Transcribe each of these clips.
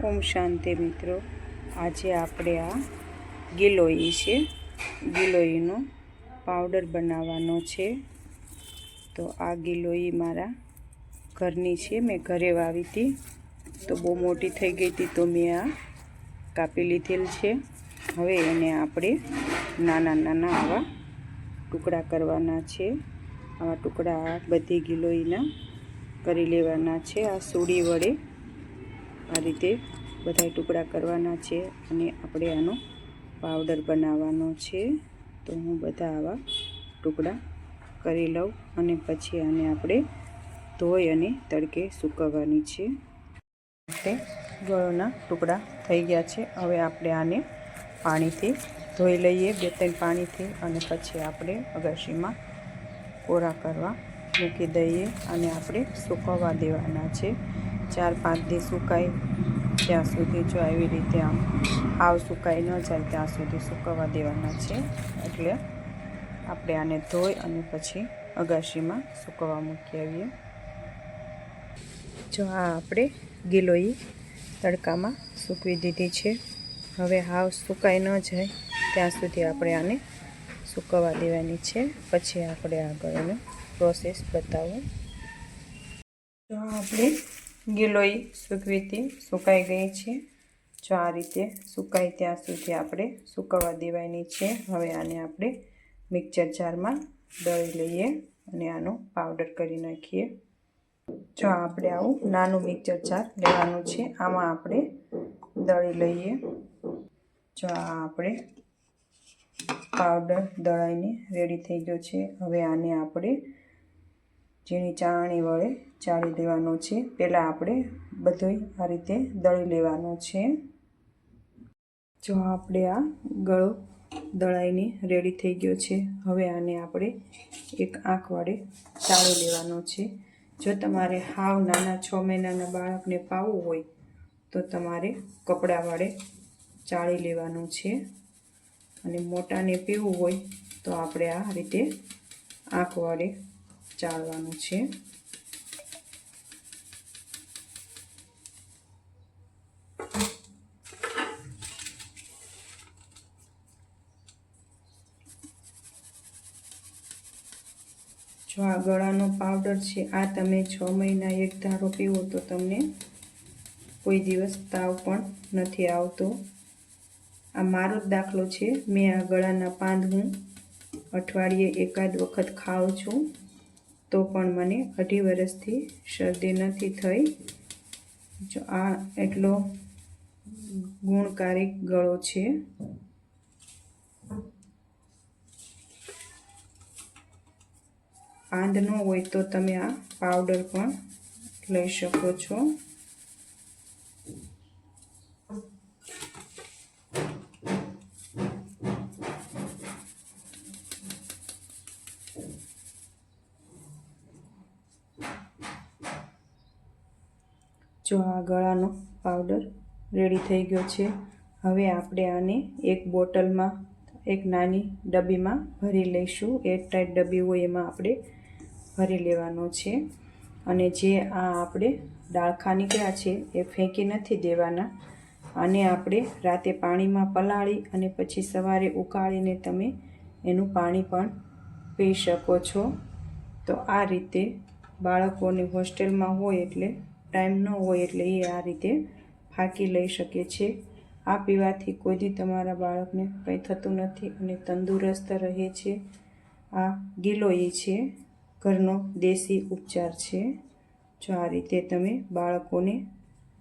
ઓમ શાંતિ મિત્રો, આજે આપણે આ ગિલોઈ છે, ગિલોઈનો પાવડર બનાવવાનો છે। તો આ ગિલોઈ મારા ઘરની છે, મેં ઘરે વાવી હતી। તો બહુ મોટી થઈ ગઈ હતી તો મેં આ કાપી લીધેલ છે। હવે એને આપણે નાના નાના આવા ટુકડા કરવાના છે। આવા ટુકડા બધી ગિલોઈના કરી લેવાના છે। આ સૂડી વડે આ રીતે બધા ટુકડા કરવાના છે અને આપણે આનો પાવડર બનાવવાનો છે। તો હું બધા આવા ટુકડા કરી લઉં અને પછી આને આપણે ધોઈ અને તડકે સૂકવવાની છે। એટલે ગળોના ટુકડા થઈ ગયા છે। હવે આપણે આને પાણીથી ધોઈ લઈએ, 2-3 પાણીથી, અને પછી આપણે અગાશીમાં કોરા કરવા મૂકી દઈએ અને આપણે સૂકવવા દેવાના છે। 4-5 દી સુકાય ત્યાં સુધી, જો આવી રીતે આમ હાવ સુકાઈ ન જાય ત્યાં સુધી સૂકવવા દેવાના છે। એટલે આપણે આને ધોઈ અને પછી અગાશીમાં સૂકવવા મૂકી આવીએ। જો આ આપણે ગિલોઈ તડકામાં સૂકવી દીધી છે। હવે હાવ સુકાઈ ન જાય ત્યાં સુધી આપણે આને સૂકવવા દેવાની છે। પછી આપણે આગળનો પ્રોસેસ બતાવું। જો આપણે ગિલોઈ સૂકવીથી સુકાઈ ગઈ છે। જો આ રીતે સુકાય ત્યાં સુધી આપણે સૂકવવા દેવાની છે। હવે આને આપણે મિક્સર જારમાં દળી લઈએ અને આનો પાવડર કરી નાખીએ। જો આપણે આવું નાનું મિક્સર જાર લેવાનું છે, આમાં આપણે દળી લઈએ। જો આ આપણે પાવડર દળાઈને રેડી થઈ ગયો છે। હવે આને આપણે ઝીણી ચાળણી વડે ચાળી લેવાનો છે। પહેલાં આપણે બધુંય આ રીતે દળી લેવાનો છે। જો આપણે આ ગળો દળાઈને રેડી થઈ ગયો છે। હવે આને આપણે એક આંખ વડે ચાળી લેવાનો છે। જો તમારે હાવ નાના 6 મહિનાના બાળકને પાવવું હોય તો તમારે કપડાં વડે ચાળી લેવાનું છે, અને મોટાને પીવું હોય તો આપણે આ રીતે આંખ વડે ચાળવાનું છે। જો આ ગળાનો પાવડર છે, આ તમે 6 મહિના એક ધારો પીવો તો તમને કોઈ દિવસ તાવ પણ નથી આવતો। આ મારો જ દાખલો છે। મેં આ ગળાના પાંદ હું અઠવાડિયે એકાદ વખત ખાઉં છું તો પણ મને 2.5 વર્ષથી શરદી નથી થઈ। જો આ એટલો ગુણકારી ગળો છે। પાંદ ન હોય તો તમે આ પાવડર પણ લઈ શકો છો। જો આ ગળાનો પાવડર રેડી થઈ ગયો છે। હવે આપણે આને એક બોટલમાં, એક નાની ડબ્બીમાં ભરી લઈશું। એરટાઈટ ડબ્બી હોય એમાં આપણે ભરી લેવાનો છે। અને જે આ આપણે ડાળખા નીકળ્યા છે એ ફેંકી નથી દેવાના। આને આપણે રાતે પાણીમાં પલાળી અને પછી સવારે ઉકાળીને તમે એનું પાણી પણ પી શકો છો। તો આ રીતે બાળકોને હોસ્ટેલમાં હોય એટલે ટાઈમ ન હોય એટલે એ આ રીતે ફાંકી લઈ શકે છે। આ પીવાથી કોઈ દી તમારા બાળકને કંઈ થતું નથી અને તંદુરસ્ત રહે છે। આ ગિલોઈ છે, ઘરનો દેશી ઉપચાર છે। જો આ રીતે તમે બાળકોને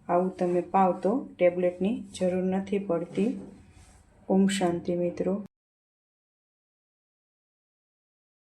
આવું તમે પાવ તો ટેબ્લેટની જરૂર નથી પડતી। ઓમ શાંતિ મિત્રો।